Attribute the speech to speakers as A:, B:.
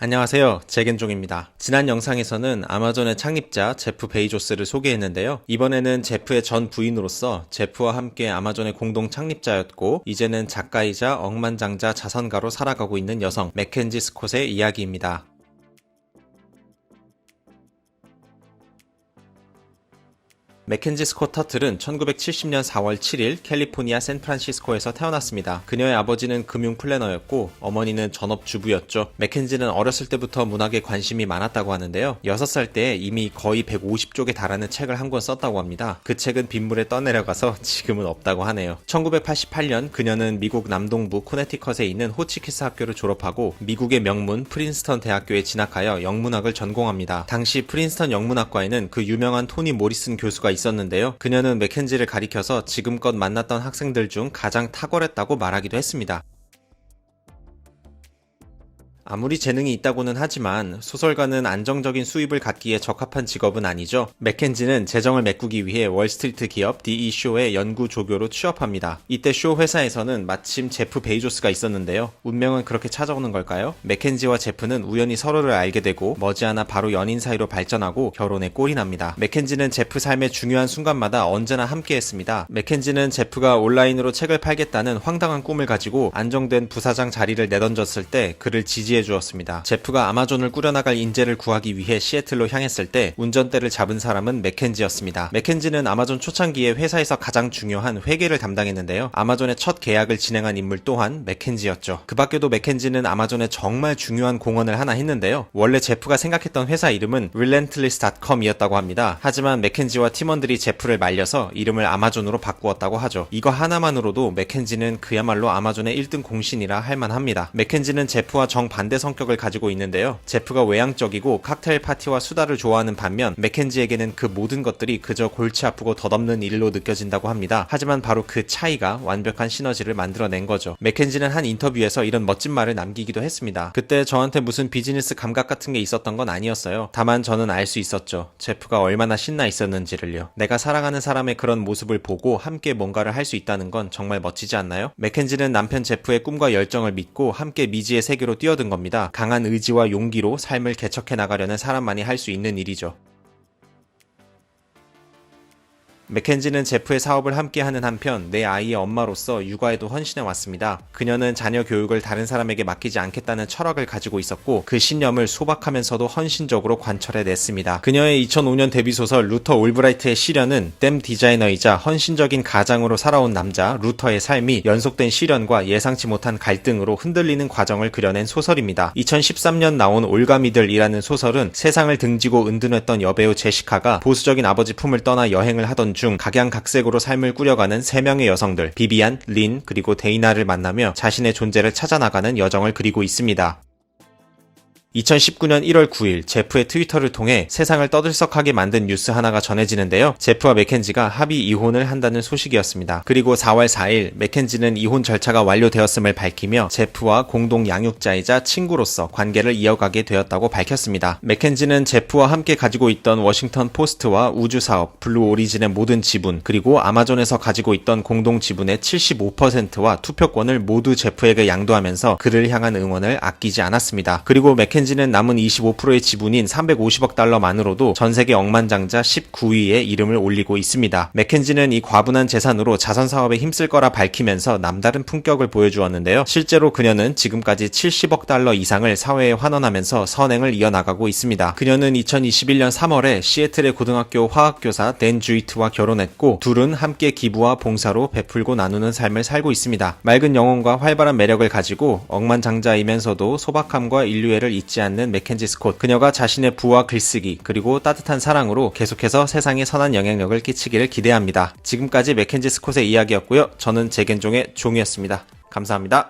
A: 안녕하세요. 재겐종입니다. 지난 영상에서는 아마존의 창립자 제프 베이조스를 소개했는데요. 이번에는 제프의 전 부인으로서 제프와 함께 아마존의 공동 창립자였고 이제는 작가이자 억만장자 자선가로 살아가고 있는 여성 맥켄지 스콧의 이야기입니다. 맥켄지 스콧 터틀은 1970년 4월 7일 캘리포니아 샌프란시스코에서 태어났습니다. 그녀의 아버지는 금융 플래너였고 어머니는 전업주부였죠. 맥켄지는 어렸을 때부터 문학에 관심이 많았다고 하는데요. 6살 때 이미 거의 150쪽에 달하는 책을 한 권 썼다고 합니다. 그 책은 빗물에 떠내려가서 지금은 없다고 하네요. 1988년 그녀는 미국 남동부 코네티컷에 있는 호치키스 학교를 졸업하고 미국의 명문 프린스턴 대학교에 진학하여 영문학을 전공합니다. 당시 프린스턴 영문학과에는 그 유명한 토니 모리슨 교수가 있었는데요. 그녀는 맥켄지를 가리켜서 지금껏 만났던 학생들 중 가장 탁월했다고 말하기도 했습니다. 아무리 재능이 있다고는 하지만 소설가는 안정적인 수입을 갖기에 적합한 직업은 아니죠. 맥켄지는 재정을 메꾸기 위해 월스트리트 기업 D.E. 쇼의 연구 조교로 취업합니다. 이때 쇼 회사에서는 마침 제프 베이조스가 있었는데요. 운명은 그렇게 찾아오는 걸까요? 맥켄지와 제프는 우연히 서로를 알게 되고 머지않아 바로 연인 사이로 발전하고 결혼에 꼴이 납니다. 맥켄지는 제프 삶의 중요한 순간마다 언제나 함께했습니다. 맥켄지는 제프가 온라인으로 책을 팔겠다는 황당한 꿈을 가지고 안정된 부사장 자리를 내던졌을 때 그를 지지해 주었습니다. 제프가 아마존을 꾸려나갈 인재를 구하기 위해 시애틀로 향했을 때 운전대를 잡은 사람은 맥켄지였습니다. 맥켄지는 아마존 초창기에 회사에서 가장 중요한 회계를 담당했는데요. 아마존의 첫 계약을 진행한 인물 또한 맥켄지였죠. 그 밖에도 맥켄지는 아마존에 정말 중요한 공헌을 하나 했는데요. 원래 제프가 생각했던 회사 이름은 relentless.com이었다고 합니다. 하지만 맥켄지와 팀원들이 제프를 말려서 이름을 아마존으로 바꾸었다고 하죠. 이거 하나만으로도 맥켄지는 그야말로 아마존의 1등 공신이라 할 만합니다. 맥켄지는 제프와 정반대 성격을 가지고 있는데요. 제프가 외향적이고 칵테일 파티와 수다를 좋아하는 반면 맥켄지에게는 그 모든 것들이 그저 골치 아프고 덧없는 일로 느껴진다고 합니다. 하지만 바로 그 차이가 완벽한 시너지를 만들어낸 거죠. 맥켄지는 한 인터뷰에서 이런 멋진 말을 남기기도 했습니다. 그때 저한테 무슨 비즈니스 감각 같은 게 있었던 건 아니었어요. 다만 저는 알 수 있었죠. 제프가 얼마나 신나 있었는지를요. 내가 사랑하는 사람의 그런 모습을 보고 함께 뭔가를 할 수 있다는 건 정말 멋지지 않나요? 맥켄지는 남편 제프의 꿈과 열정을 믿고 함께 미지의 세계로 뛰어든 겁니다. 강한 의지와 용기로 삶을 개척해 나가려는 사람만이 할 수 있는 일이죠. 맥켄지는 제프의 사업을 함께하는 한편 내 아이의 엄마로서 육아에도 헌신해 왔습니다. 그녀는 자녀 교육을 다른 사람에게 맡기지 않겠다는 철학을 가지고 있었고 그 신념을 소박하면서도 헌신적으로 관철해냈습니다. 그녀의 2005년 데뷔소설 루터 올브라이트의 시련은 댐 디자이너이자 헌신적인 가장으로 살아온 남자 루터의 삶이 연속된 시련과 예상치 못한 갈등으로 흔들리는 과정을 그려낸 소설입니다. 2013년 나온 올가미들이라는 소설은 세상을 등지고 은둔했던 여배우 제시카가 보수적인 아버지 품을 떠나 여행을 하던 중 각양각색으로 삶을 꾸려가는 3명의 여성들 비비안, 린, 그리고 데이나를 만나며 자신의 존재를 찾아나가는 여정을 그리고 있습니다. 2019년 1월 9일 제프의 트위터를 통해 세상을 떠들썩하게 만든 뉴스 하나가 전해지는데요. 제프와 맥켄지가 합의 이혼을 한다는 소식이었습니다. 그리고 4월 4일 맥켄지는 이혼 절차가 완료되었음을 밝히며 제프와 공동 양육자이자 친구로서 관계를 이어가게 되었다고 밝혔습니다. 맥켄지는 제프와 함께 가지고 있던 워싱턴 포스트와 우주사업, 블루 오리진의 모든 지분, 그리고 아마존에서 가지고 있던 공동 지분의 75%와 투표권을 모두 제프에게 양도하면서 그를 향한 응원을 아끼지 않았습니다. 그리고 맥켄지는 남은 25%의 지분인 350억 달러만으로도 전세계 억만장자 19위에 이름을 올리고 있습니다. 맥켄지는 이 과분한 재산으로 자선사업에 힘쓸 거라 밝히면서 남다른 품격을 보여주었는데요. 실제로 그녀는 지금까지 70억 달러 이상을 사회에 환원하면서 선행을 이어나가고 있습니다. 그녀는 2021년 3월에 시애틀의 고등학교 화학교사 댄 주이트와 결혼했고 둘은 함께 기부와 봉사로 베풀고 나누는 삶을 살고 있습니다. 맑은 영혼과 활발한 매력을 가지고 억만장자이면서도 소박함과 인류애를 잊지 않는 맥켄지 스콧. 그녀가 자신의 부와 글쓰기 그리고 따뜻한 사랑으로 계속해서 세상에 선한 영향력을 끼치기를 기대합니다. 지금까지 맥켄지 스콧의 이야기였고요. 저는 재겐종의 종이었습니다. 감사합니다.